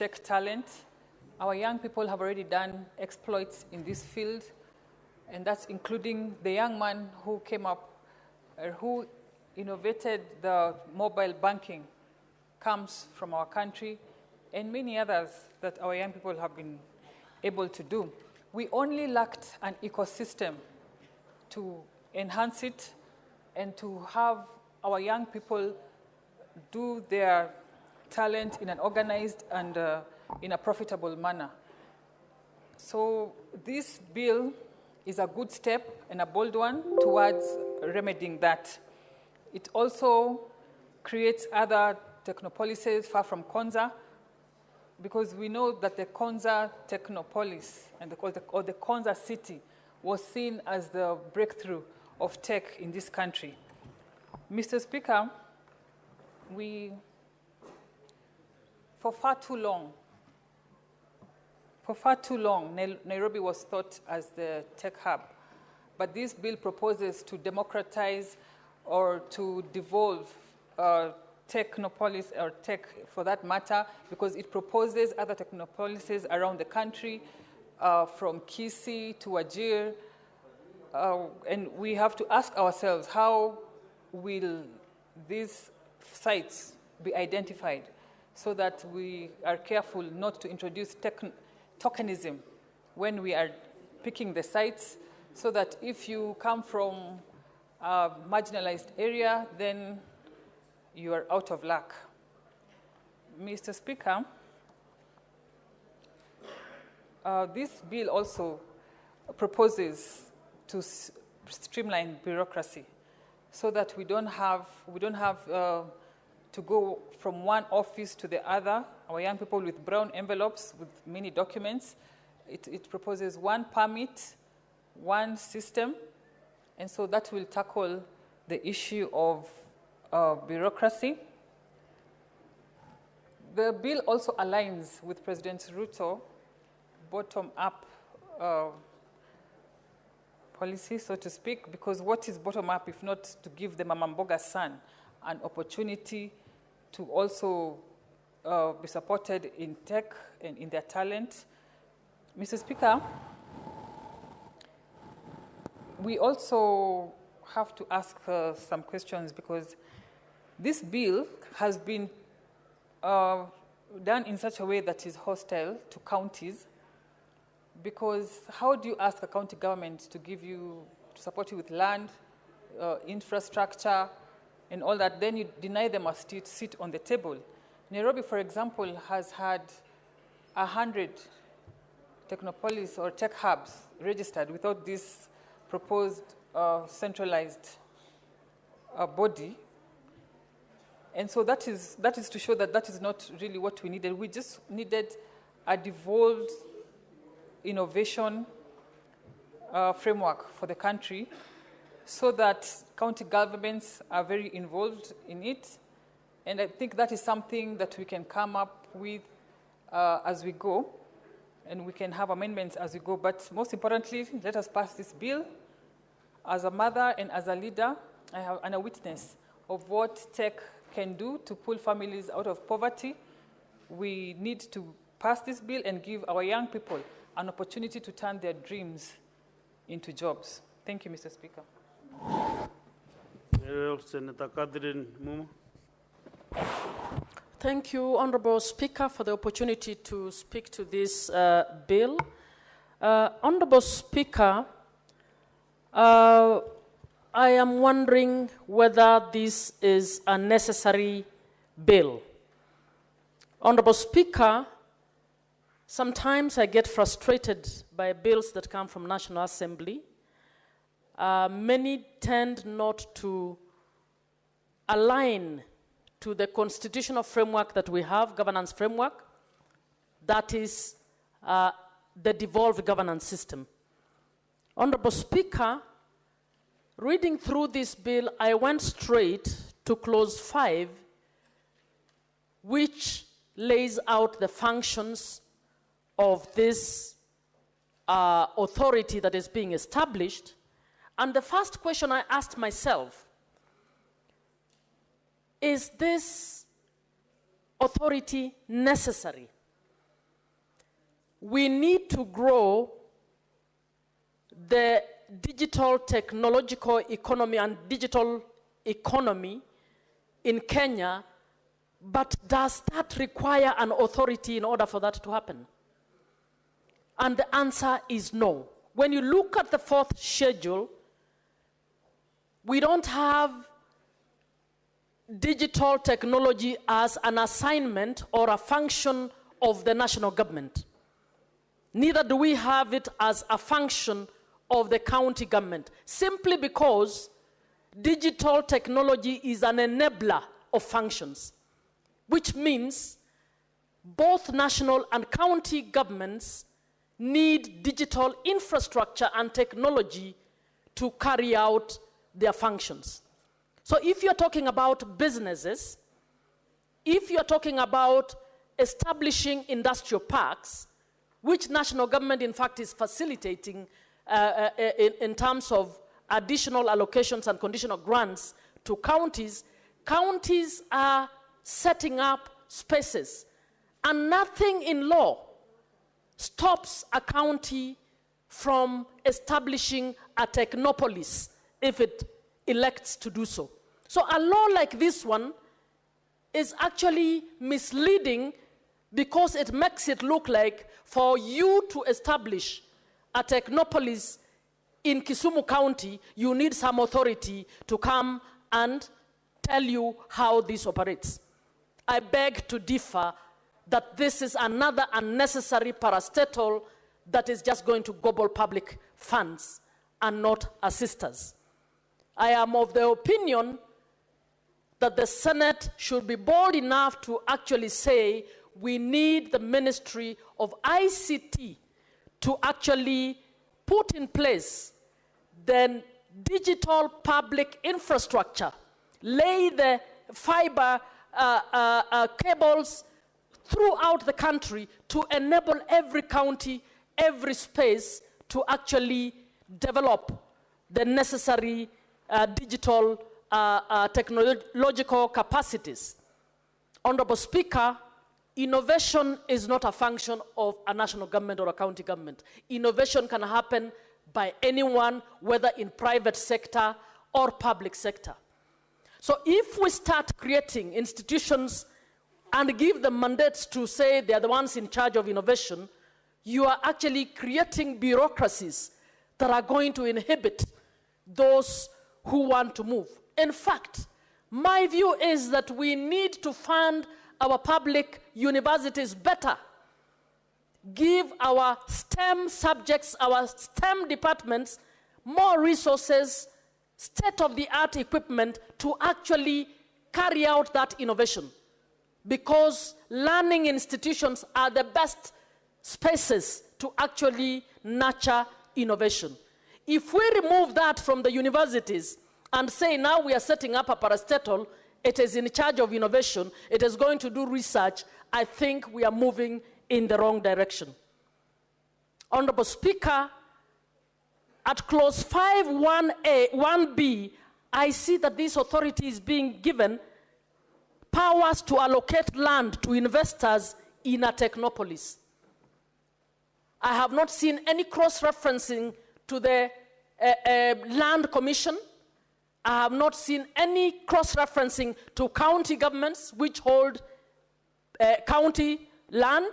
tech talent. Our young people have already done exploits in this field, and that's including the young man who came up, who innovated the mobile banking, comes from our country, and many others that our young people have been able to do. We only lacked an ecosystem to enhance it and to have our young people do their talent in an organized and in a profitable manner. So this bill is a good step and a bold one towards remedying that. It also creates other technopolises far from Konza, because we know that the Konza technopolis or the Konza city was seen as the breakthrough of tech in this country. Mr. Speaker, for far too long, Nairobi was thought as the tech hub. But this bill proposes to democratize or to devolve technopolis, or tech for that matter, because it proposes other technopolises around the country, from Kisii to Wajir. And we have to ask ourselves, how will these sites be identified so that we are careful not to introduce tokenism when we are picking the sites, so that if you come from a marginalized area, then you are out of luck. Mr. Speaker, this bill also proposes to streamline bureaucracy so that we don't have to go from one office to the other. Our young people with brown envelopes with many documents. It proposes one permit, one system, and so that will tackle the issue of bureaucracy. The bill also aligns with President Ruto bottom-up policy, so to speak, because what is bottom-up if not to give the Mama Mboga's son an opportunity to also be supported in tech and in their talent. Mr. Speaker, we also have to ask some questions, because this bill has been done in such a way that is hostile to counties, because how do you ask a county government to support you with land, infrastructure, and all that, then you deny them a seat on the table? Nairobi, for example, has had 100 technopolis or tech hubs registered without this proposed centralized body. And so that is to show that that is not really what we needed. We just needed a devolved innovation framework for the country, so that county governments are very involved in it. And I think that is something that we can come up with as we go, and we can have amendments as we go. But most importantly, let us pass this bill. As a mother and as a leader, and a witness of what tech can do to pull families out of poverty, we need to pass this bill and give our young people an opportunity to turn their dreams into jobs. Thank you, Mr. Speaker. Senator Catherine Mumu. Thank you, Honorable Speaker, for the opportunity to speak to this bill. Honorable Speaker, I am wondering whether this is a necessary bill. Honorable Speaker, sometimes I get frustrated by bills that come from National Assembly. Many tend not to align to the constitutional framework that we have, governance framework, that is the devolved governance system. Honorable Speaker, reading through this bill, I went straight to clause 5, which lays out the functions of this authority that is being established. And the first question I asked myself, is this authority necessary? we need to grow the digital technological economy and digital economy in Kenya, but does that require an authority in order for that to happen? And the answer is no. When you look at the fourth schedule, we don't have digital technology as an assignment or a function of the national government. Neither do we have it as a function of the county government, simply because digital technology is an enabler of functions, which means both national and county governments need digital infrastructure and technology to carry out their functions. So if you're talking about businesses, if you're talking about establishing industrial parks, which national government in fact is facilitating in terms of additional allocations and conditional grants to counties, counties are setting up spaces, and nothing in law stops a county from establishing a technopolis if it elects to do so. So a law like this one is actually misleading because it makes it look like for you to establish a technopolis in Kisumu County, you need some authority to come and tell you how this operates. I beg to differ that this is another unnecessary parastatal that is just going to gobble public funds and not assist us. I am of the opinion that the Senate should be bold enough to actually say we need the Ministry of ICT to actually put in place the digital public infrastructure, lay the fiber cables throughout the country to enable every county, every space to actually develop the necessary digital technological capacities. Honorable Speaker, innovation is not a function of a national government or a county government. Innovation can happen by anyone, whether in private sector or public sector. So if we start creating institutions and give them mandates to say they are the ones in charge of innovation, you are actually creating bureaucracies that are going to inhibit those who want to move. In fact, my view is that we need to fund our public universities better. Give our STEM subjects, our STEM departments, more resources, state-of-the-art equipment to actually carry out that innovation. Because learning institutions are the best spaces to actually nurture innovation. If we remove that from the universities and say now we are setting up a parastatal, it is in charge of innovation, it is going to do research, I think we are moving in the wrong direction. Honorable Speaker, at clause 5.1a, 1b, I see that this authority is being given powers to allocate land to investors in a technopolis. I have not seen any cross-referencing to the Land Commission. I have not seen any cross-referencing to county governments which hold county land.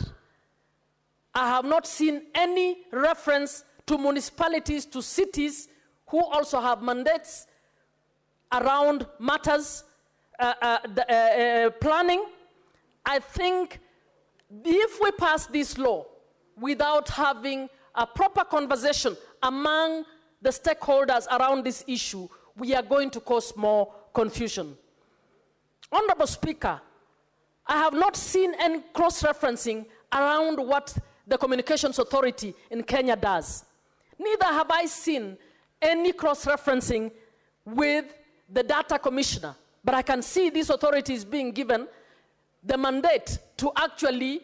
I have not seen any reference to municipalities, to cities who also have mandates around matters planning. I think if we pass this law without having a proper conversation among the stakeholders around this issue, we are going to cause more confusion. Honorable Speaker, I have not seen any cross-referencing around what the Communications Authority in Kenya does. Neither have I seen any cross-referencing with the Data Commissioner, but I can see this authority is being given the mandate to actually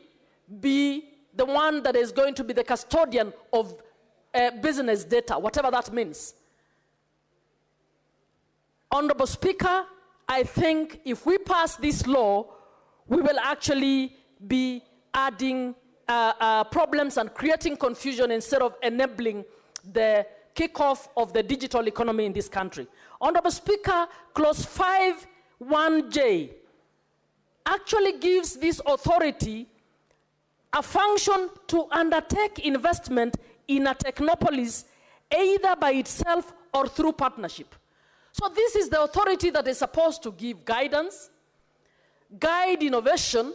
be the one that is going to be the custodian of business data, whatever that means. Honorable Speaker, I think if we pass this law, we will actually be adding problems and creating confusion instead of enabling the kickoff of the digital economy in this country. Honorable Speaker, clause 5(1)(j) actually gives this authority a function to undertake investment in a technopolis either by itself or through partnership. So this is the authority that is supposed to give guidance, guide innovation,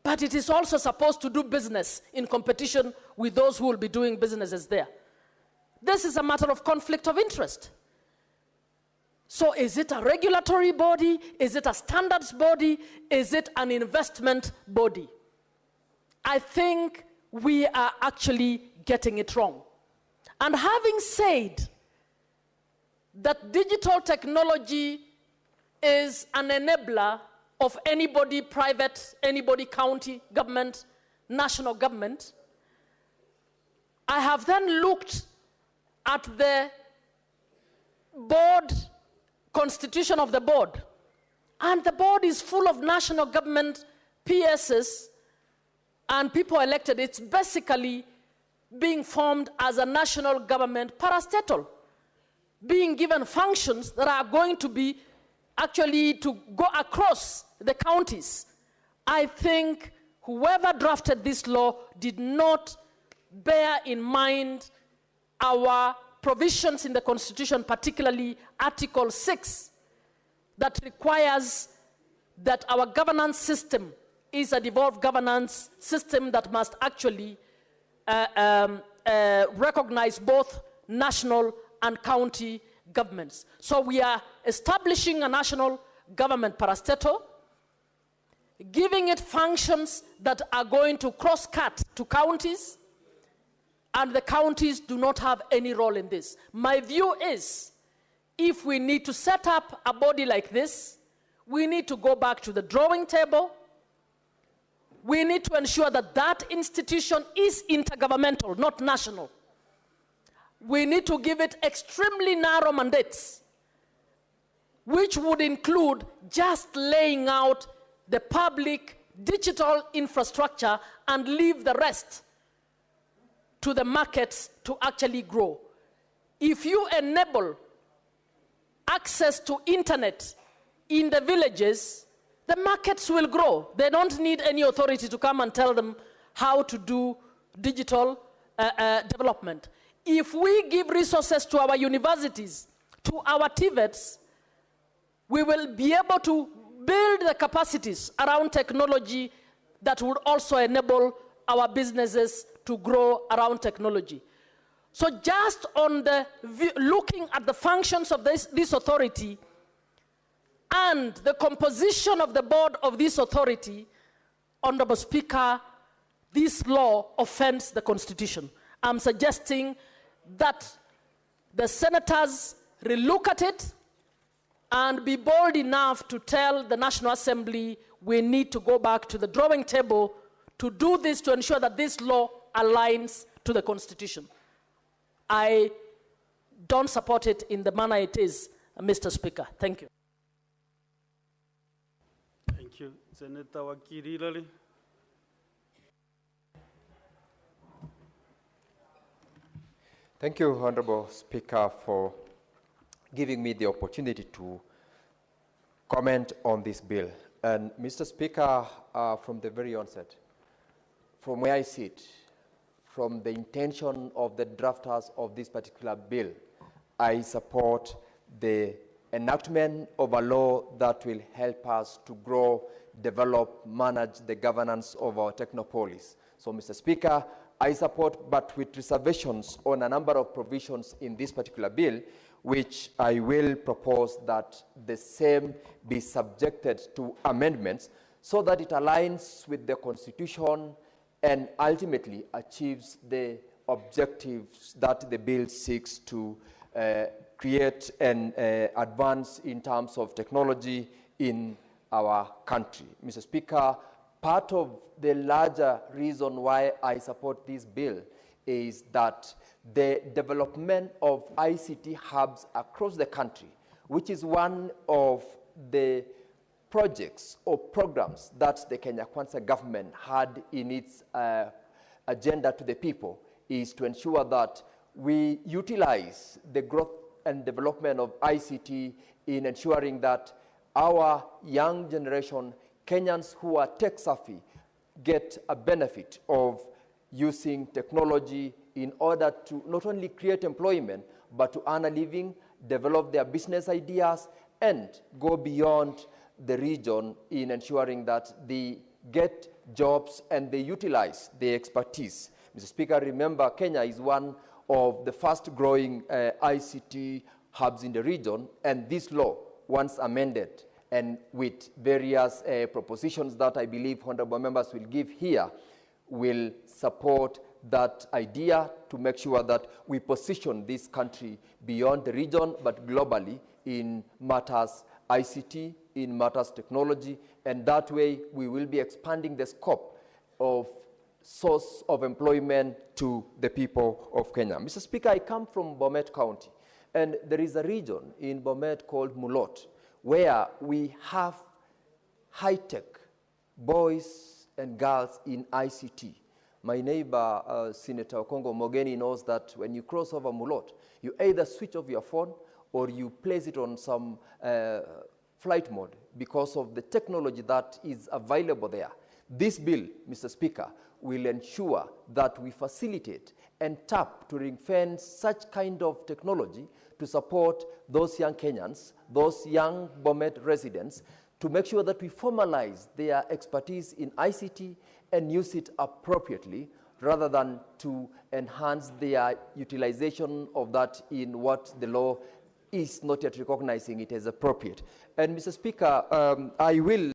but it is also supposed to do business in competition with those who will be doing businesses there. This is a matter of conflict of interest. So is it a regulatory body? Is it a standards body? Is it an investment body? I think we are actually getting it wrong. And having said that digital technology is an enabler of anybody private, anybody county government, national government, I have then looked at the board, constitution of the board, and the board is full of national government PSs and people elected. It's basically being formed as a national government parastatal, being given functions that are going to be actually to go across the counties. I think whoever drafted this law did not bear in mind our provisions in the Constitution, particularly Article 6, that requires that our governance system is a devolved governance system that must actually recognize both national and county governments. So we are establishing a national government parastatal, giving it functions that are going to cross-cut to counties, and the counties do not have any role in this. My view is, if we need to set up a body like this, we need to go back to the drawing table. We need to ensure that that institution is intergovernmental, not national. We need to give it extremely narrow mandates, which would include just laying out the public digital infrastructure and leave the rest to the markets to actually grow. If you enable access to internet in the villages, the markets will grow. They don't need any authority to come and tell them how to do digital development. If we give resources to our universities, to our TVETs, we will be able to build the capacities around technology that would also enable our businesses to grow around technology. So just on the looking at the functions of this authority and the composition of the board of this authority, Honorable Speaker, this law offends the Constitution. I'm suggesting that the senators relook at it and be bold enough to tell the National Assembly we need to go back to the drawing table to do this, to ensure that this law aligns to the Constitution. I don't support it in the manner it is, Mr. Speaker. Thank you. Thank you. Senator Wakirilali. Thank you, Honorable Speaker, for giving me the opportunity to comment on this bill. And Mr. Speaker, from the very onset, from where I sit, from the intention of the drafters of this particular bill, I support the enactment of a law that will help us to grow, develop, manage the governance of our technopolis. So, Mr. Speaker, I support, but with reservations on a number of provisions in this particular bill, which I will propose that the same be subjected to amendments so that it aligns with the Constitution and ultimately achieves the objectives that the bill seeks to create and advance in terms of technology in our country. Mr. Speaker, part of the larger reason why I support this bill is that the development of ICT hubs across the country, which is one of the projects or programs that the Kenya Kwanza government had in its agenda to the people is to ensure that we utilize the growth and development of ICT in ensuring that our young generation, Kenyans who are tech savvy, get a benefit of using technology in order to not only create employment, but to earn a living, develop their business ideas, and go beyond the region in ensuring that they get jobs and they utilize their expertise. Mr. Speaker, remember Kenya is one of the fast-growing ICT hubs in the region, and this law, once amended and with various propositions that I believe honorable members will give here, will support that idea to make sure that we position this country beyond the region, but globally in matters ICT, in matters technology, and that way we will be expanding the scope of source of employment to the people of Kenya. Mr. Speaker, I come from Bomet County, and there is a region in Bomet called Mulot, where we have high-tech boys and girls in ICT. My neighbor, Senator Okongo Mogeni, knows that when you cross over Mulot, you either switch off your phone or you place it on some flight mode because of the technology that is available there. This bill, Mr. Speaker, will ensure that we facilitate and tap to ring-fence such kind of technology to support those young Kenyans, those young Bomet residents, to make sure that we formalize their expertise in ICT and use it appropriately, rather than to enhance their utilization of that in what the law is not yet recognizing it as appropriate. And Mr. Speaker, I will